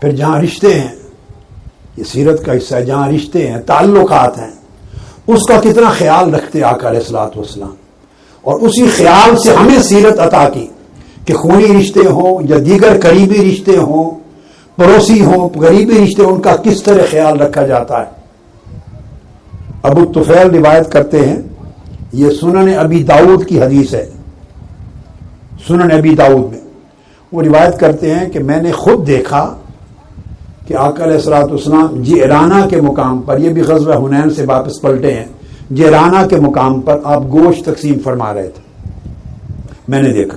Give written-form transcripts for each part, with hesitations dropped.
پھر جہاں رشتے ہیں، یہ سیرت کا حصہ ہے، جہاں رشتے ہیں، تعلقات ہیں، اس کا کتنا خیال رکھتے آقا علیہ الصلوۃ والسلام، اور اسی خیال سے ہمیں سیرت عطا کی کہ خونی رشتے ہوں یا دیگر قریبی رشتے ہوں، پڑوسی ہوں، قریبی رشتے ہوں، ان کا کس طرح خیال رکھا جاتا ہے۔ ابو طفیل روایت کرتے ہیں، یہ سنن ابی داؤد کی حدیث ہے، سنن ابی داؤد میں وہ روایت کرتے ہیں کہ میں نے خود دیکھا کہ آقا علیہ الصلوۃ والسلام جعرانہ کے مقام پر، یہ بھی غزوہ حنین سے واپس پلٹے ہیں، جعرانہ کے مقام پر آپ گوشت تقسیم فرما رہے تھے، میں نے دیکھا۔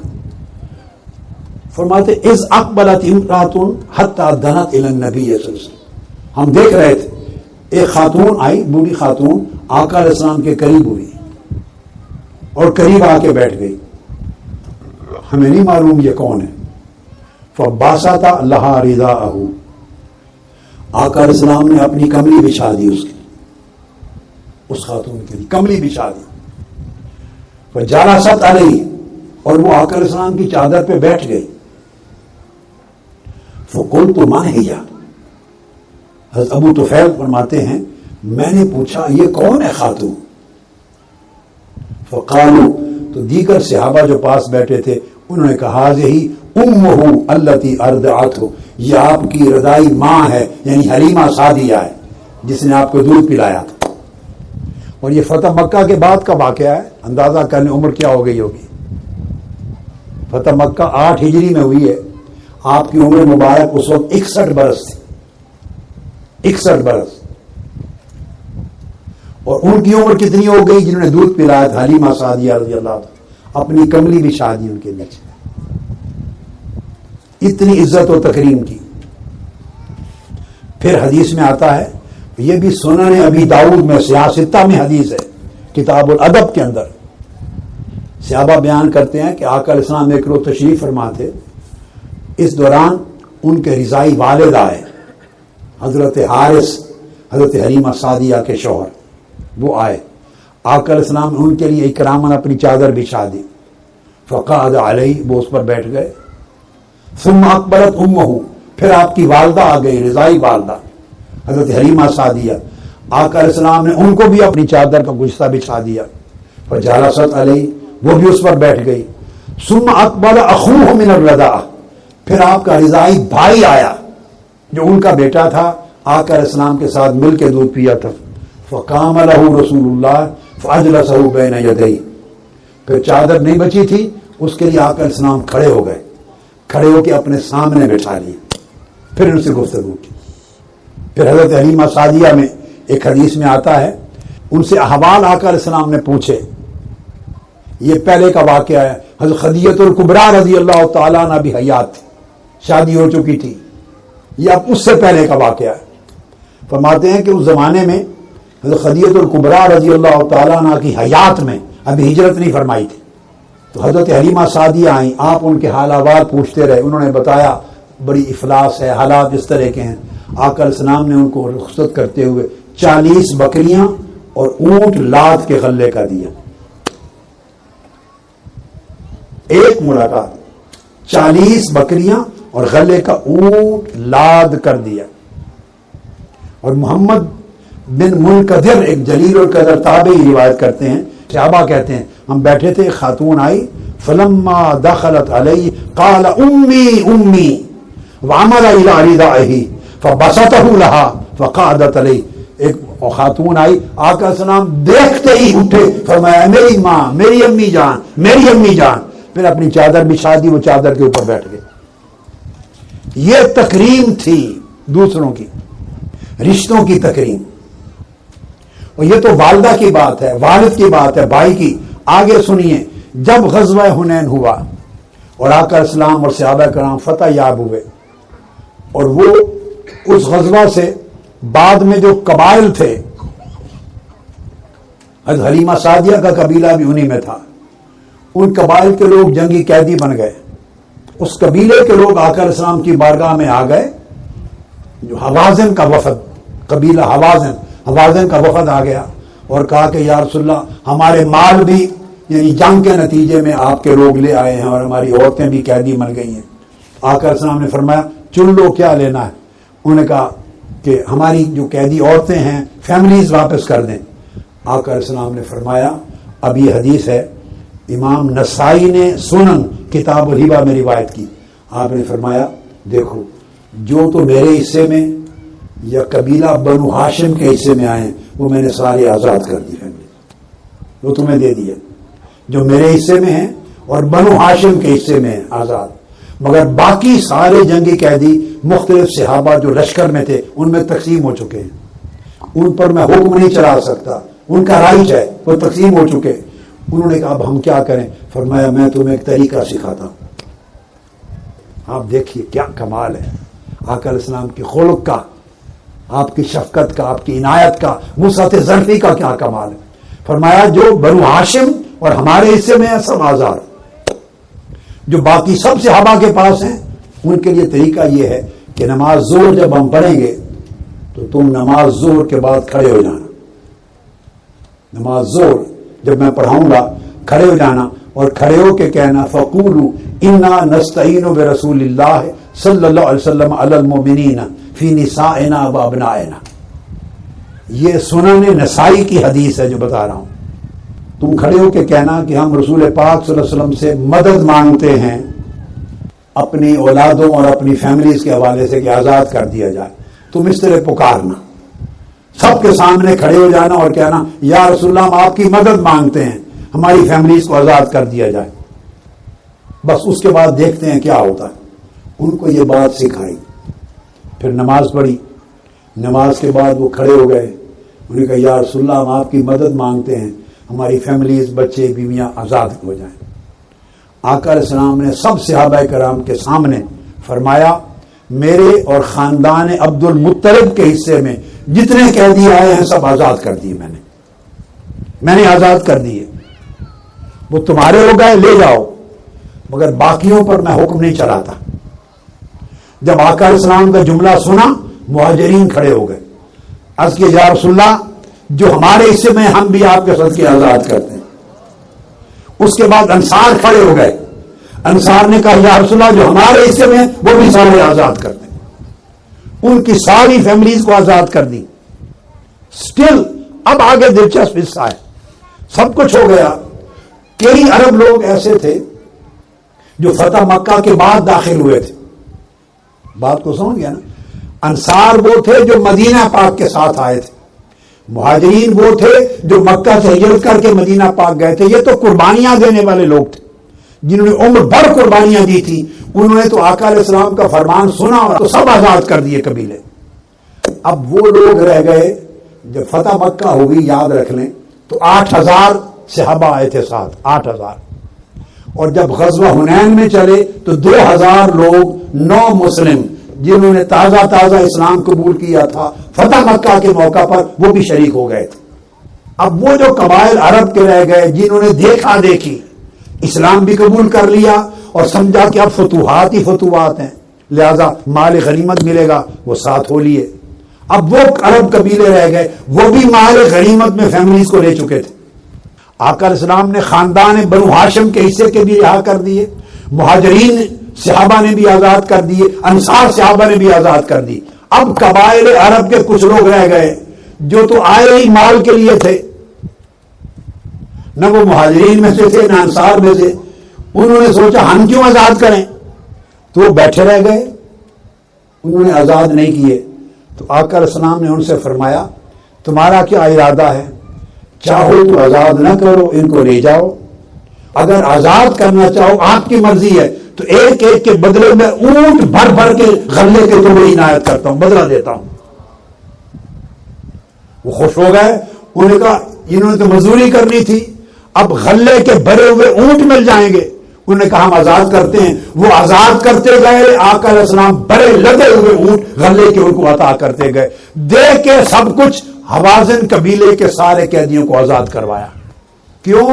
فرماتے اذ اقبلت امرأۃ حتی دنت الی النبی صلی اللہ علیہ وسلم، ہم دیکھ رہے تھے ایک خاتون آئی، بوڑھی خاتون آقا علیہ السلام کے قریب ہوئی اور قریب آ کے بیٹھ گئی، ہمیں نہیں معلوم یہ کون ہے۔ فباسط لها رداءہ، آقا علیہ السلام نے اپنی کملی بچھا دی اس کی، اس خاتون کے لیے کملی بچھا دی۔ فجلست علیہ، اور وہ آقا علیہ السلام کی چادر پہ بیٹھ گئی۔ فقلت من ہی، حضرت ابو طفیل فرماتے ہیں میں نے پوچھا یہ کون ہے خاتون؟ فقالوا، تو دیگر صحابہ جو پاس بیٹھے تھے انہوں نے کہا ہی امہ التی ارضعتہ، یہ آپ کی رضائی ماں ہے، یعنی حلیمہ سعدیہ ہے جس نے آپ کو دودھ پلایا تھا۔ اور یہ فتح مکہ کے بعد کا واقعہ ہے، اندازہ کرنے عمر کیا ہو گئی ہوگی۔ فتح مکہ 8 ہجری میں ہوئی ہے، آپ کی عمر مبارک اس وقت 61 برس تھی، 61 برس۔ اور ان کی عمر کتنی ہو گئی جنہوں نے دودھ پلایا تھا؟ حلیمہ سعدیہ رضی اللہ عنہ، اپنی کملی بچھا دی ان کے نیچے، اتنی عزت و تکریم کی۔ پھر حدیث میں آتا ہے، یہ بھی سنن ابی داؤد میں سیاستہ میں حدیث ہے، کتاب الادب کے اندر صحابہ بیان کرتے ہیں کہ آقا علیہ السلام ایک روز تشریف فرما تھے، اس دوران ان کے رضائی والد آئے، حضرت حارث، حضرت حلیمہ سعدیہ کے شوہر، وہ آئے۔ آقا علیہ السلام نے ان کے لیے اکراماً اپنی چادر بچھا دی۔ فقعد علیہ، وہ اس پر بیٹھ گئے۔ ثم اقبلت امہ، پھر آپ کی والدہ آ گئی، رضائی والدہ حضرت حلیمہ سعدیہ، آقا علیہ السلام نے ان کو بھی اپنی چادر کا گچھا بچھا دیا۔ فجلست علیہ، وہ بھی اس پر بیٹھ گئی۔ ثم اقبل اخوہ من الرضاعہ، پھر آپ کا رضائی بھائی آیا جو ان کا بیٹا تھا، آقا علیہ السلام کے ساتھ مل کے دودھ پیا تھا۔ فقام لہ رسول اللہ فاجلسہ بین یدیہ، پھر چادر نہیں بچی تھی، اس کے لیے آقا علیہ السلام کھڑے ہو گئے، کھڑے ہو کے اپنے سامنے بٹھا لیے، پھر ان سے گفتگو کی۔ پھر حضرت حلیمہ سعدیہ میں ایک حدیث میں آتا ہے، ان سے احوال آقا علیہ السلام نے پوچھے۔ یہ پہلے کا واقعہ ہے، حضرت خدیجہ الکبریٰ رضی اللہ تعالیٰ عنہ بھی حیات تھی، شادی ہو چکی تھی، یہ اب اس سے پہلے کا واقعہ ہے۔ فرماتے ہیں کہ اس زمانے میں حضرت خدیجہ الکبریٰ رضی اللہ تعالیٰ عنہ کی حیات میں ابھی ہجرت نہیں فرمائی تھی، تو حضرت حلیمہ سعدیہ آئیں، آپ ان کے حال احوال پوچھتے رہے، انہوں نے بتایا بڑی افلاس ہے، حالات اس طرح کے ہیں۔ آقا علیہ السلام نے ان کو رخصت کرتے ہوئے 40 بکریاں اور اونٹ لاد کے غلے کا دیا، ایک ملاقات، 40 بکریاں اور غلے کا اونٹ لاد کر دیا۔ اور محمد بن منکدر ایک جلیل القدر تابعی روایت کرتے ہیں، صحابہ کہتے ہیں ہم بیٹھے تھے، خاتون آئی، فلما دخلت علی قال امی امی وعمل الى ردائہ فبسطہ لها فقعدت علی، ایک خاتون آئی، آقا علیہ السلام دیکھتے ہی اٹھے، فرمایا میری ماں، میری امی جان، میری امی جان، پھر اپنی چادر بچھا دی، وہ چادر کے اوپر بیٹھ گئے۔ یہ تکریم تھی دوسروں کی، رشتوں کی تکریم۔ اور یہ تو والدہ کی بات ہے، والد کی بات ہے، بھائی کی۔ آگے سنیے، جب غزوہ حنین ہوا اور آقا علیہ السلام اور صحابہ کرام فتح یاب ہوئے، اور وہ اس غزوہ سے بعد میں جو قبائل تھے، حضرت حلیمہ سعدیہ کا قبیلہ بھی انہی میں تھا، ان قبائل کے لوگ جنگی قیدی بن گئے۔ اس قبیلے کے لوگ آقا علیہ السلام کی بارگاہ میں آ گئے، جو حوازن کا وفد، قبیلہ حوازن کا وفد آ گیا اور کہا کہ یا رسول اللہ ہمارے مال بھی یعنی جنگ کے نتیجے میں آپ کے لوگ لے آئے ہیں اور ہماری عورتیں بھی قیدی بن گئی ہیں۔ آقا علیہ السلام نے فرمایا چن لو، کیا لینا ہے؟ انہوں نے کہا کہ ہماری جو قیدی عورتیں ہیں فیملیز واپس کر دیں. آقا علیہ السلام نے فرمایا، اب یہ حدیث ہے امام نسائی نے سنن کتاب الہبہ میں روایت کی. آپ نے فرمایا دیکھو جو تو میرے حصے میں یا قبیلہ بنو ہاشم کے حصے میں آئے ہیں وہ میں نے سارے آزاد کر دی فیملی، وہ تمہیں دے دیے جو میرے حصے میں ہیں اور بنو ہاشم کے حصے میں ہیں آزاد. مگر باقی سارے جنگی قیدی مختلف صحابہ جو لشکر میں تھے ان میں تقسیم ہو چکے ہیں، ان پر میں حکم نہیں چلا سکتا، ان کا رائٹ ہے، وہ تقسیم ہو چکے. انہوں نے کہا اب ہم کیا کریں؟ فرمایا میں تمہیں ایک طریقہ سکھاتا ہوں. آپ دیکھیے کیا کمال ہے آقا علیہ السلام کی خلق کا، آپ کی شفقت کا، آپ کی عنایت کا، وسعت ظرفی کا کیا کمال ہے. فرمایا جو بنو ہاشم اور ہمارے حصے میں ہیں سب آزاد، جو باقی سب صحابہ کے پاس ہیں ان کے لیے طریقہ یہ ہے کہ نماز ظہر جب ہم پڑھیں گے تو تم نماز ظہر کے بعد کھڑے ہو جانا. نماز ظہر جب میں پڑھاؤں گا کھڑے ہو جانا اور کھڑے ہو کے کہنا فقولوا انا نستعین برسول اللہ صلی اللہ علیہ وسلم علی المؤمنین فی نسائنا و ابنائنا. یہ سنن نسائی کی حدیث ہے جو بتا رہا ہوں. تم کھڑے ہو کے کہنا کہ ہم رسول پاک صلی اللہ علیہ وسلم سے مدد مانگتے ہیں اپنی اولادوں اور اپنی فیملیز کے حوالے سے کہ آزاد کر دیا جائے. تم اس طرح پکارنا، سب کے سامنے کھڑے ہو جانا اور کہنا یا رسول اللہ ہم آپ کی مدد مانگتے ہیں ہماری فیملیز کو آزاد کر دیا جائے. بس اس کے بعد دیکھتے ہیں کیا ہوتا ہے. ان کو یہ بات سکھائی، پھر نماز پڑھی. نماز کے بعد وہ کھڑے ہو گئے، انہوں نے کہا یا رسول اللہ ہم آپ کی مدد مانگتے ہیں ہماری فیملیز بچے بیویاں آزاد ہو جائیں. آقا علیہ السلام نے سب صحابہ کرام کے سامنے فرمایا میرے اور خاندان عبد المطلب کے حصے میں جتنے قیدی آئے ہیں سب آزاد کر دیے میں نے آزاد کر دیے. وہ تمہارے ہو گئے لے جاؤ، مگر باقیوں پر میں حکم نہیں چلاتا. جب آقا علیہ السلام کا جملہ سنا مہاجرین کھڑے ہو گئے، عرض کیا یا رسول اللہ جو ہمارے حصے میں ہم بھی آپ کے صدقے آزاد کرتے ہیں. اس کے بعد انصار کھڑے ہو گئے، انصار نے کہا یا رسول اللہ جو ہمارے حصے میں وہ بھی سارے آزاد کرتے ہیں. ان کی ساری فیملیز کو آزاد کر دی. سٹل اب آگے دلچسپ حصہ ہے. سب کچھ ہو گیا. کئی عرب لوگ ایسے تھے جو فتح مکہ کے بعد داخل ہوئے تھے. بات کو سمجھ گیا نا. انصار وہ تھے جو مدینہ پاک کے ساتھ آئے تھے، مہاجرین وہ تھے جو مکہ سے ہجرت کر کے مدینہ پاک گئے تھے. یہ تو قربانیاں دینے والے لوگ تھے جنہوں نے عمر بھر قربانیاں دی تھی. انہوں نے تو آقا علیہ السلام کا فرمان سنا اور تو سب آزاد کر دیے قبیلے. اب وہ لوگ رہ گئے. جب فتح مکہ ہوگی یاد رکھ لیں تو 8,000 صحابہ آئے تھے ساتھ، 8,000. اور جب غزوہ حنین میں چلے تو 2,000 لوگ نو مسلم جنہوں نے تازہ اسلام قبول کیا تھا فتح مکہ کے موقع پر وہ بھی شریک ہو گئے تھے. اب وہ جو قبائل عرب کے رہ گئے جنہوں نے دیکھا دیکھی اسلام بھی قبول کر لیا اور سمجھا کہ اب فتوحات ہی فتوحات ہیں لہذا مال غنیمت ملے گا، وہ ساتھ ہو لیے. اب وہ عرب قبیلے رہ گئے وہ بھی مال غنیمت میں فیملیز کو لے چکے تھے. آقا علیہ السلام نے خاندان بنو ہاشم کے حصے کے بھی رہا کر دیے، مہاجرین صحابہ نے بھی آزاد کر دیے، انصار صحابہ نے بھی آزاد کر دی. اب قبائل عرب کے کچھ لوگ رہ گئے جو تو آئے ہی مال کے لیے تھے، نہ وہ مہاجرین میں سے تھے نہ انصار میں سے. انہوں نے سوچا ہم کیوں آزاد کریں، تو وہ بیٹھے رہ گئے، انہوں نے آزاد نہیں کیے. تو آقا علیہ السلام نے ان سے فرمایا تمہارا کیا ارادہ ہے؟ چاہو تو آزاد نہ کرو، ان کو لے جاؤ. اگر آزاد کرنا چاہو آپ کی مرضی ہے تو ایک ایک کے بدلے میں اونٹ بھر بھر کے غلے کے ٹکڑے عنایت کرتا ہوں، بدلہ دیتا ہوں. وہ خوش ہو گئے. انہوں نے کہا انہوں نے تو مزدوری کرنی تھی، اب غلے کے بھرے ہوئے اونٹ مل جائیں گے. انہوں نے کہا ہم آزاد کرتے ہیں. وہ آزاد کرتے گئے. آقا علیہ السلام بڑے لدے ہوئے اونٹ غلے کے ان کو عطا کرتے گئے. دے کے سب کچھ حوازن قبیلے کے سارے قیدیوں کو آزاد کروایا. کیوں؟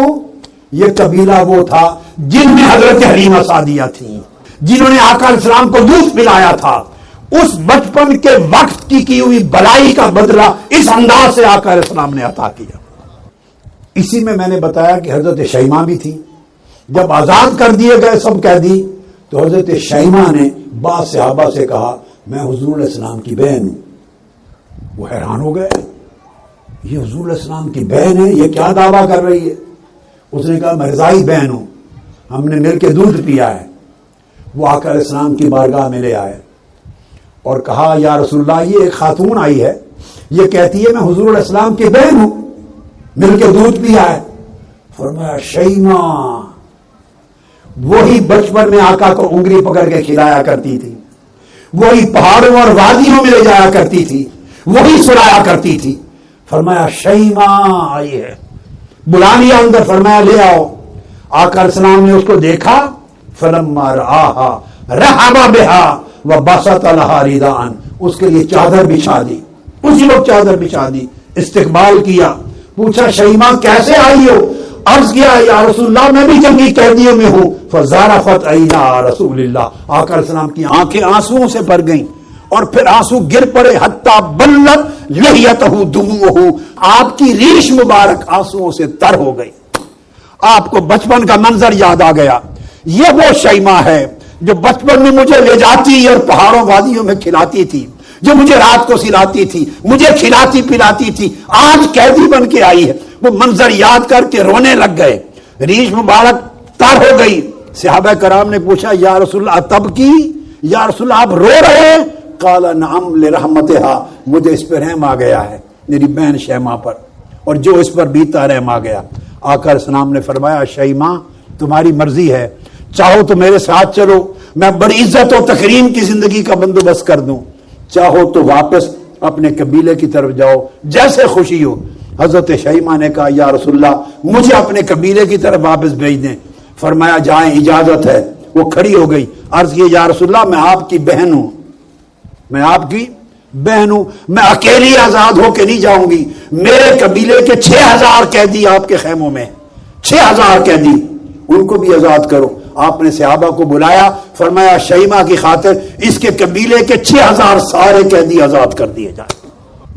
یہ قبیلہ وہ تھا جن میں حضرت حلیمہ سعدیہ تھی، جنہوں نے آقا علیہ السلام کو دودھ پلایا تھا. اس بچپن کے وقت کی ہوئی بلائی کا بدلہ اس انداز سے آقا علیہ السلام نے عطا کیا. اسی میں نے بتایا کہ حضرت شیمہ بھی تھی. جب آزاد کر دیے گئے سب قیدی تو حضرت شیمہ نے بعض صحابہ سے کہا میں حضور علیہ السلام کی بہن ہوں. وہ حیران ہو گئے, یہ حضور علیہ السلام کی بہن ہے, یہ کیا دعویٰ کر رہی ہے؟ اس نے کہا میں رضائی بہن ہوں, ہم نے مل کے دودھ پیا ہے. وہ آقا علیہ السلام کی بارگاہ میں لے آئے اور کہا یا رسول اللہ یہ ایک خاتون آئی ہے, یہ کہتی ہے میں حضور علیہ السلام کی بہن ہوں, مل کے دودھ پیا ہے. فرمایا شیما, وہی بچپن میں آقا کو انگلی پکڑ کے کھلایا کرتی تھی, وہی پہاڑوں اور وادیوں میں لے جایا کرتی تھی, وہی سلایا کرتی تھی. فرمایا شیما آئی ہے, بلا لیا اندر, فرمایا لے آؤ. آقا علیہ السلام نے اس کو دیکھا, فلما رآہا رحب بہا وبسط لہا رداء, اس کے لیے چادر بچھا دی, اسی وقت چادر بچھا دی, استقبال کیا. پوچھا شیما کیسے آئی ہو؟ عرض کیا یا رسول اللہ میں بھی جنگی قیدیوں میں ہوں. فزارفت عینا رسول اللہ, آقا علیہ السلام کی آنکھیں آنسوؤں سے بھر گئیں اور پھر آنسو گر پڑے, حتی بلت لحیتہ دموعہ, آپ کی ریش مبارک آنسوؤں سے تر ہو گئی. آپ کو بچپن کا منظر یاد آ گیا. یہ وہ شیما ہے جو بچپن میں مجھے لے جاتی اور پہاڑوں وادیوں میں کھلاتی تھی, جو مجھے رات کو سلاتی تھی, مجھے کھلاتی پلاتی تھی, آج قیدی بن کے آئی ہے. وہ منظر یاد کر کے رونے لگ گئے, ریش مبارک تر ہو گئی. صحابہ کرام نے پوچھا یا رسول اللہ تب کی, یا رسول اللہ آپ رو رہے ہیں؟ قال نعم لرحمتہا, مجھے اس پہ رحم آ گیا ہے, میری بہن شیما پر, اور جو اس پر بیتا رحم آ گیا. آقا علیہ السلام نے فرمایا شیما تمہاری مرضی ہے, چاہو تو میرے ساتھ چلو, میں بڑی عزت و تکریم کی زندگی کا بندوبست کر دوں, چاہو تو واپس اپنے قبیلے کی طرف جاؤ, جیسے خوشی ہو. حضرت شیما نے کہا یا رسول اللہ مجھے اپنے قبیلے کی طرف واپس بھیج دیں. فرمایا جائیں, اجازت ہے. وہ کھڑی ہو گئی, عرض کی یا رسول اللہ میں آپ کی بہن ہوں, میں آپ کی بہن ہوں, میں اکیلی آزاد ہو کے نہیں جاؤں گی, میرے قبیلے کے 6000 قیدی آپ کے خیموں میں, 6000 قیدی, ان کو بھی آزاد کرو. آپ نے صحابہ کو بلایا, فرمایا شیما کی خاطر اس کے قبیلے کے 6000 سارے قیدی آزاد کر دیے جائیں.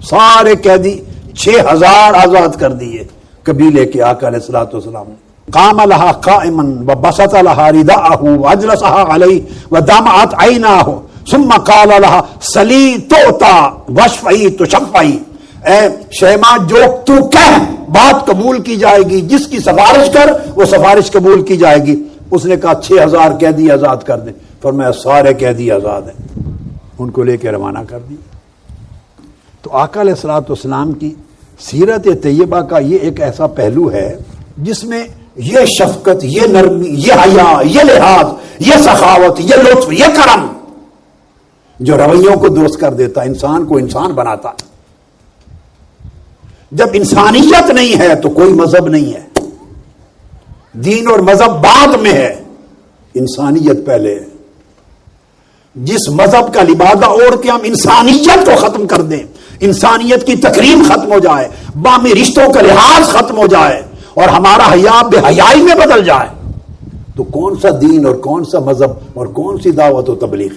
سارے قیدی 6000 آزاد کر دیے قبیلے کے آقا علیہ الصلوۃ والسلام نے. قام لها قائما وبسط لها رداءه واجلسها عليه ودمعت عيناه ثم قال لها سلی توتا وشفعی تشفعی, اے شیما جو تو کہہ بات قبول کی جائے گی, جس کی سفارش کر وہ سفارش قبول کی جائے گی. اس نے کہا 6000 قیدی آزاد کر دیں. فرمایا سارے قیدی آزاد ہیں, ان کو لے کے روانہ کر دی. تو آقا علیہ الصلوۃ والسلام کی سیرت طیبہ کا یہ ایک ایسا پہلو ہے جس میں یہ شفقت, یہ نرمی, یہ حیا, یہ لحاظ, یہ سخاوت, یہ لطف, یہ کرم جو رویوں کو درست کر دیتا, انسان کو انسان بناتا. جب انسانیت نہیں ہے تو کوئی مذہب نہیں ہے. دین اور مذہب بعد میں ہے, انسانیت پہلے ہے. جس مذہب کا لبادہ اوڑھ کے ہم انسانیت کو ختم کر دیں, انسانیت کی تکریم ختم ہو جائے, باہمی رشتوں کا لحاظ ختم ہو جائے اور ہمارا حیا بے حیائی میں بدل جائے, تو کون سا دین اور کون سا مذہب اور کون سی دعوت و تبلیغ.